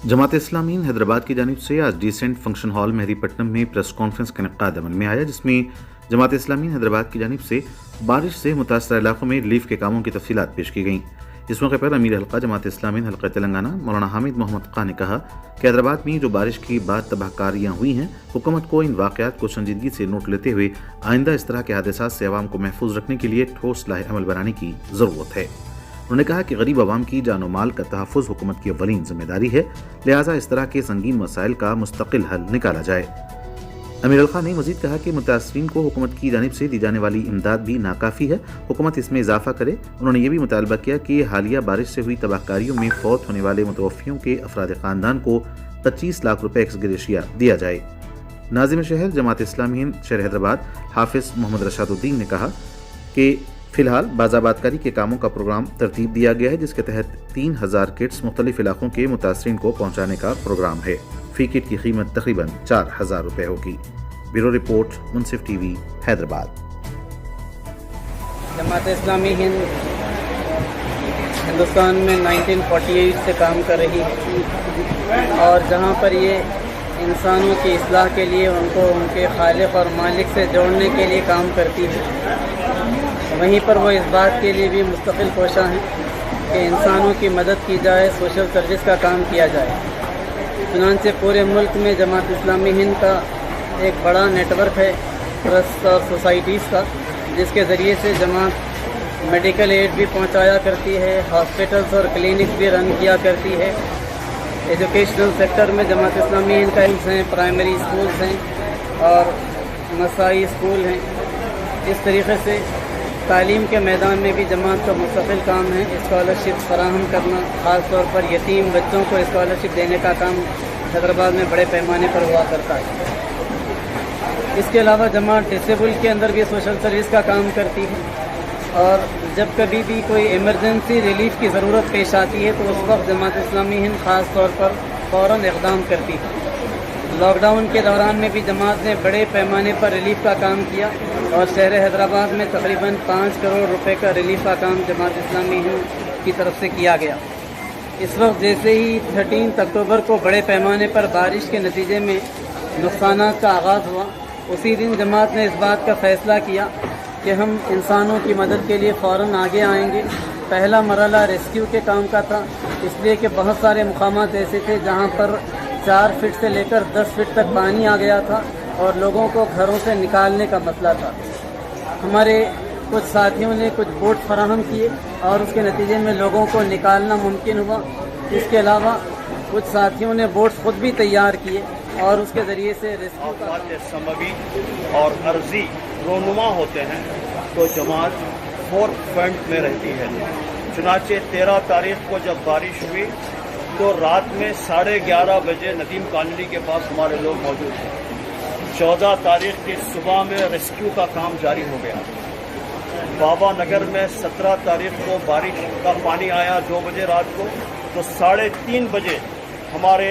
जमात इस्लामी हैदराबाद की जानिब से आज डिसेंट फंक्शन हॉल मेहदीपट्टनम में प्रेस कॉन्फ्रेंस का इनेकाद अमल में आया, जिसमें जमात इस्लामी हैदराबाद की जानिब से बारिश से मुतासर इलाकों में रिलीफ के कामों की तफसीलात पेश की गईं। इस मौके पर अमीर हल्का जमात इस्लामी हल्का तेलंगाना मौलाना हामिद मोहम्मद खान ने कहा कि हैदराबाद में जो बारिश की बाद तबाहकारियाँ हुई हैं, हुकूमत को इन वाक़यात को संजीदगी से नोट लेते हुए आइंदा इस तरह के हादसात से अवाम को महफूज रखने के लिए ठोस लाहे अमल बनाने की ज़रूरत है। उन्होंने कहा कि गरीब अवाम की जानो माल का तहफ़्फ़ुज़ हुकूमत की अव्वलीन जिम्मेदारी है, लिहाजा इस तरह के संगीन मसाइल का मुस्तकिल हल निकाला जाए। अमीर अल खान ने मज़ीद कहा कि मुतासरीन को हुकूमत की जानिब से दी जाने वाली इमदाद भी नाकाफ़ी है, हुकूमत इसमें इजाफा करे। उन्होंने ये भी मुतालबा किया कि हालिया बारिश से हुई तबाहकारियों में फौत होने वाले मुतवफ़ियों के अफराद ख़ानदान को 25 लाख रुपए एक्स ग्रेशिया दिया जाए। नाज़िम शहर जमात इस्लामी हिंद शहर हैदराबाद हाफिज़ मोहम्मद रशादुद्दीन ने कहा कि फ़िलहाल बाज़ाबादकारी के कामों का प्रोग्राम तरतीब दिया गया है, जिसके तहत 3000 किट्स मुख्तलिफ इलाकों के मुतासरीन को पहुँचाने का प्रोग्राम है। फ़ी किट की कीमत तकरीबन 4000 रुपये होगी। ब्यूरो रिपोर्ट, मुनसिफ टीवी, हैदराबाद। जमात इस्लामी हिंद हिंदुस्तान में 1948 से काम कर रही है और जहाँ पर ये इंसानों की इस्लाह के लिए उनको उनके खालिक और मालिक से जोड़ने के लिए काम करती है, वहीं पर वो इस बात के लिए भी मुस्तकिल कोशा हैं कि इंसानों की मदद की जाए, सोशल सर्विस का काम किया जाए। चुनांचे पूरे मुल्क में जमात इस्लामी हिंद का एक बड़ा नेटवर्क है ट्रस्ट और सोसाइटीज़ का, जिसके ज़रिए से जमात मेडिकल एड भी पहुंचाया करती है, हॉस्पिटल्स और क्लिनिक्स भी रन किया करती है। एजुकेशनल सेक्टर में जमात इस्लामी हिंद का हैं, प्राइमरी स्कूल्स हैं और मसाई स्कूल हैं। इस तरीके से तालीम के मैदान में भी जमात का मुस्तकिल काम है स्कॉलरशिप फराहम करना, ख़ास तौर पर यतीम बच्चों को स्कॉलरशिप देने का काम हैदराबाद में बड़े पैमाने पर हुआ करता है। इसके अलावा जमात डिसेबल के अंदर भी सोशल सर्विस का काम करती है और जब कभी भी कोई इमरजेंसी रिलीफ की ज़रूरत पेश आती है तो उस वक्त जमात इस्लामी हिंद ख़ास तौर पर फ़ौरन इक़दाम करती है। लॉकडाउन के दौरान में भी जमात ने बड़े पैमाने पर रिलीफ का काम किया और शहर हैदराबाद में तकरीबन 5 करोड़ रुपए का रिलीफ का काम जमात इस्लामी हिंद की तरफ से किया गया। इस वक्त जैसे ही 13 अक्टूबर को बड़े पैमाने पर बारिश के नतीजे में नुकसानात का आगाज़ हुआ, उसी दिन जमात ने इस बात का फ़ैसला किया कि हम इंसानों की मदद के लिए फ़ौरन आगे आएंगे। पहला मरहला रेस्क्यू के काम का था, इसलिए कि बहुत सारे मुकामात ऐसे थे जहाँ पर 4 फीट से लेकर 10 फीट तक पानी आ गया था और लोगों को घरों से निकालने का मसला था। हमारे कुछ साथियों ने कुछ बोट फराहम किए और उसके नतीजे में लोगों को निकालना मुमकिन हुआ। इसके अलावा कुछ साथियों ने बोट्स खुद भी तैयार किए और उसके ज़रिए से रेस्क्यू का समवी और अर्जी रोनुमा होते हैं तो जमात फोर्थ फ्रंट में रहती है। चुनाचे 13 तारीख को जब बारिश हुई तो रात में 11:30 बजे नदीम कॉलोनी के पास हमारे लोग मौजूद थे। 14 तारीख की सुबह में रेस्क्यू का काम जारी हो गया। बाबा नगर में 17 तारीख को बारिश का पानी आया 2 बजे रात को, तो 3:30 बजे हमारे